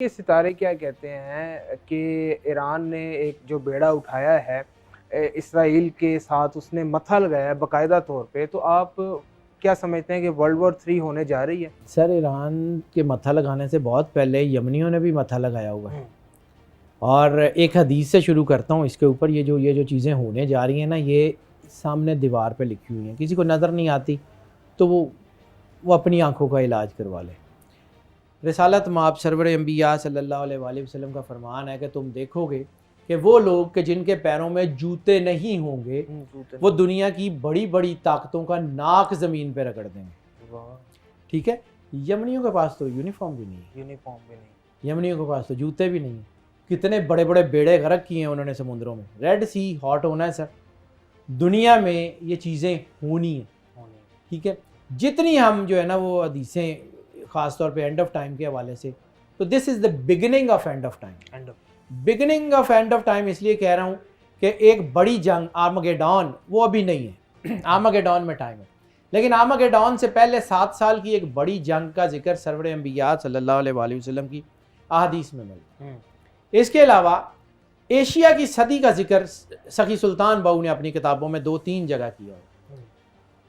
یہ ستارے کیا کہتے ہیں کہ ایران نے ایک جو بیڑا اٹھایا ہے اسرائیل کے ساتھ، اس نے متھا لگایا ہے باقاعدہ طور پہ، تو آپ کیا سمجھتے ہیں کہ ورلڈ وار 3 ہونے جا رہی ہے؟ سر ایران کے متھا لگانے سے بہت پہلے یمنیوں نے بھی متھا لگایا ہوا ہے. اور ایک حدیث سے شروع کرتا ہوں اس کے اوپر. یہ جو چیزیں ہونے جا رہی ہیں نا، یہ سامنے دیوار پہ لکھی ہوئی ہیں، کسی کو نظر نہیں آتی تو وہ اپنی آنکھوں کا علاج کروا لے. رسالت مآب سرور انبیاء صلی اللہ علیہ وآلہ وسلم کا فرمان ہے کہ تم دیکھو گے کہ وہ لوگ کہ جن کے پیروں میں جوتے نہیں ہوں گے وہ دنیا کی بڑی بڑی طاقتوں کا ناک زمین پہ رگڑ دیں گے. ٹھیک ہے. یمنیوں کے پاس تو یونیفارم بھی نہیں ہے، یمنیوں کے پاس تو جوتے بھی نہیں ہیں. کتنے بڑے بڑے بیڑے غرق کیے ہیں انہوں نے سمندروں میں. ریڈ سی ہاٹ ہونا ہے سر. دنیا میں یہ چیزیں ہونی ہیں. ٹھیک ہے. جتنی ہم جو ہے نا وہ حدیثیں خاص طور پہ اینڈ آف ٹائم کے حوالے سے، تو this is the beginning of end of time. Beginning of end of time اس لیے کہہ رہا ہوں کہ ایک بڑی جنگ آرمگیڈون وہ ابھی نہیں ہے. آرمگیڈون میں ٹائم ہے، لیکن آرمگیڈون سے پہلے 7 سال کی ایک بڑی جنگ کا ذکر سرور انبیاء صلی اللہ علیہ وآلہ وسلم کی احادیث میں ملتا ہے. اس کے علاوہ ایشیا کی صدی کا ذکر سخی سلطان بہو نے اپنی کتابوں میں 2-3 جگہ کیا ہے.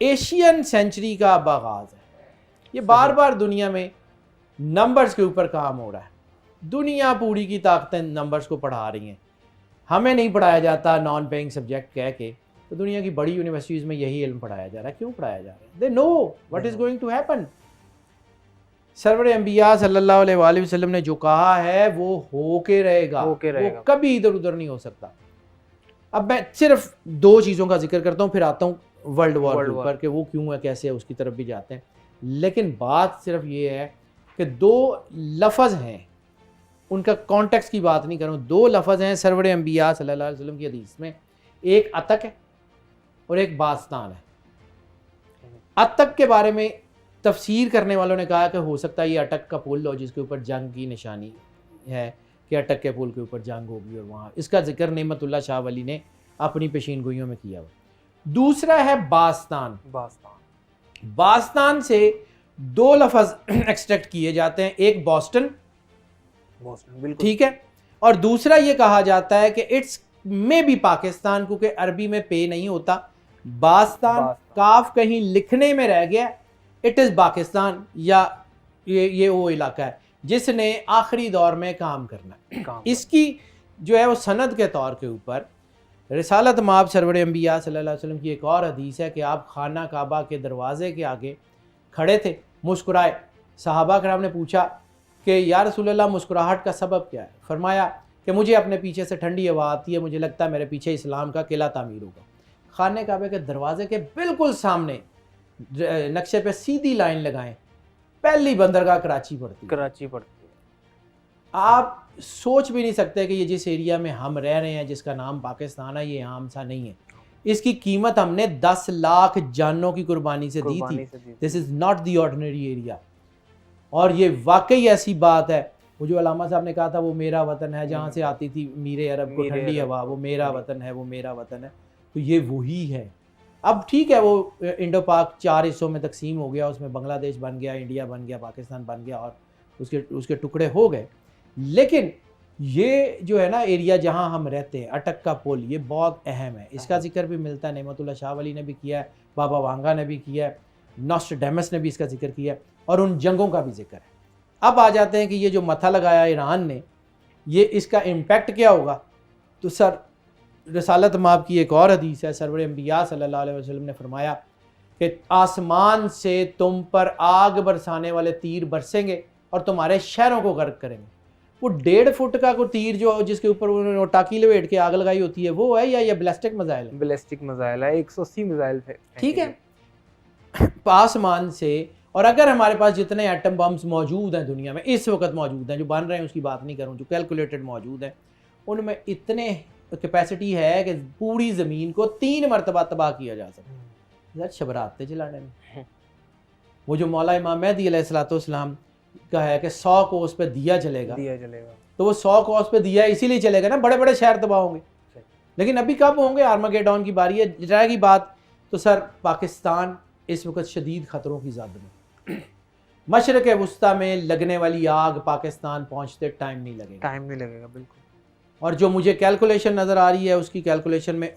ایشین سینچری کا اب آغاز ہے. یہ بار بار دنیا میں نمبرز کے اوپر کام ہو رہا ہے. دنیا پوری کی طاقتیں نمبرز کو پڑھا رہی ہیں. ہمیں نہیں پڑھایا جاتا نان پیئنگ سبجیکٹ کہہ کے، تو دنیا کی بڑی یونیورسٹیز میں یہی علم پڑھایا جا رہا ہے. کیوں پڑھایا جا رہا ہے؟ They know what is going to happen. سرور انبیاء صلی اللہ علیہ وآلہ وسلم نے جو کہا ہے وہ ہو کے رہے گا، وہ کبھی ادھر ادھر نہیں ہو سکتا. اب میں صرف 2 چیزوں کا ذکر کرتا ہوں، پھر آتا ہوں ورلڈ وار کے اوپر کہ وہ کیوں ہے، کیسے ہے، اس کی طرف بھی جاتے ہیں. لیکن بات صرف یہ ہے کہ 2 لفظ ہیں، ان کا کانٹیکس کی بات نہیں کروں. 2 لفظ ہیں سرور انبیاء صلی اللہ علیہ وسلم کی حدیث میں. ایک عتق ہے اور ایک باستان ہے. عتق کے بارے میں تفسیر کرنے والوں نے کہا کہ ہو سکتا ہے یہ اٹک کا پل ہو جس کے اوپر جنگ کی نشانی ہے، کہ اٹک کے پل کے اوپر جنگ ہوگی، اور وہاں اس کا ذکر نعمت اللہ شاہ ولی نے اپنی پیشین گوئیوں میں کیا ہوا. دوسرا ہے باستان. باستان سے 2 لفظ ایکسٹریکٹ کیے جاتے ہیں. ایک بوسٹن، ٹھیک ہے، اور دوسرا یہ کہا جاتا ہے کہ اٹس میں بھی پاکستان، کیونکہ عربی میں پے نہیں ہوتا. باستان کاف کہیں لکھنے میں رہ گیا. اٹ از پاکستان، یا یہ وہ علاقہ ہے جس نے آخری دور میں کام کرنا ہے. اس کی جو ہے وہ سند کے طور کے اوپر رسالت مآب سرور انبیاء صلی اللہ علیہ وسلم کی ایک اور حدیث ہے کہ آپ خانہ کعبہ کے دروازے کے آگے کھڑے تھے، مسکرائے. صحابہ کرام نے پوچھا کہ یا رسول اللہ مسکراہٹ کا سبب کیا ہے؟ فرمایا کہ مجھے اپنے پیچھے سے ٹھنڈی ہوا آتی ہے، مجھے لگتا ہے میرے پیچھے اسلام کا قلعہ تعمیر ہوگا. خانہ کعبے کے دروازے کے بالکل سامنے نقشے پہ سیدھی لائن لگائیں، پہلی بندرگاہ کراچی پڑتی ہے. آپ سوچ بھی نہیں سکتے کہ یہ جس ایریا میں ہم رہ رہے ہیں جس کا نام پاکستان ہے، یہ عام سا نہیں ہے. اس کی قیمت ہم نے 10 لاکھ جانوں کی قربانی سے دی تھی. This is not the ordinary area. اور یہ واقعی ایسی بات ہے، وہ جو علامہ صاحب نے کہا تھا وہ میرا وطن ہے، جہاں سے آتی تھی میرے عرب کو ٹھنڈی ہوا، وہ میرا وطن ہے، وہ میرا وطن ہے. تو یہ وہی ہے. اب ٹھیک ہے، وہ انڈو پاک 4 حصوں میں تقسیم ہو گیا، اس میں بنگلہ دیش بن گیا، انڈیا بن گیا، پاکستان بن گیا، اور اس کے ٹکڑے ہو گئے. لیکن یہ جو ہے نا ایریا جہاں ہم رہتے ہیں، اٹک کا پل، یہ بہت اہم ہے. اس کا ذکر بھی ملتا ہے، نعمت اللہ شاہ ولی نے بھی کیا ہے، بابا وانگا نے بھی کیا ہے، نوسٹریڈیمس نے بھی اس کا ذکر کیا ہے، اور ان جنگوں کا بھی ذکر ہے. اب آ جاتے ہیں کہ یہ جو متھا لگایا ایران نے، یہ اس کا امپیکٹ کیا ہوگا. تو سر رسالت مآب کی ایک اور حدیث ہے، سرور انبیاء صلی اللہ علیہ وسلم نے فرمایا کہ آسمان سے تم پر آگ برسانے والے تیر برسیں گے اور تمہارے شہروں کو غرق کریں گے. وہ 1.5 فٹ کا کوئی تیر جو جس کے اوپر انہوں نے ٹاکی لپیٹ کے آگ لگائی ہوتی ہے، وہ ہے یا یہ بلسٹک میزائل ہے؟ بلسٹک میزائل ہے، 180 میزائل تھے. ٹھیک ہے، آسمان سے. اور اگر ہمارے پاس جتنے ایٹم بمز موجود ہیں دنیا میں اس وقت موجود ہیں، جو بن رہے ہیں اس کی بات نہیں کروں، جو کیلکولیٹڈ موجود ہیں، ان میں اتنے کیپیسٹی ہے کہ پوری زمین کو 3 مرتبہ تباہ کیا جا سکتا ہے شبراتے جلانے میں. وہ جو مولا امام مہدی علیہ الصلوۃ والسلام کا ہے کہ 100 کوس پہ دیا جلے گا، تو وہ 100 کوس پہ دیا اسی لیے چلے گا نا، بڑے بڑے شہر تباہ ہوں گے. لیکن ابھی کب ہوں گے؟ آرمگیڈون کی باری ہے، رہے گی بات. تو سر پاکستان اس وقت شدید خطروں کی زد میں. مشرق وسطیٰ میں لگنے والی آگ پاکستان پہنچتے ٹائم نہیں لگے گا، ٹائم نہیں لگے گا بالکل. اور جو مجھے کیلکولیشن نظر آ رہی ہے اس کی کیلکولیشن میں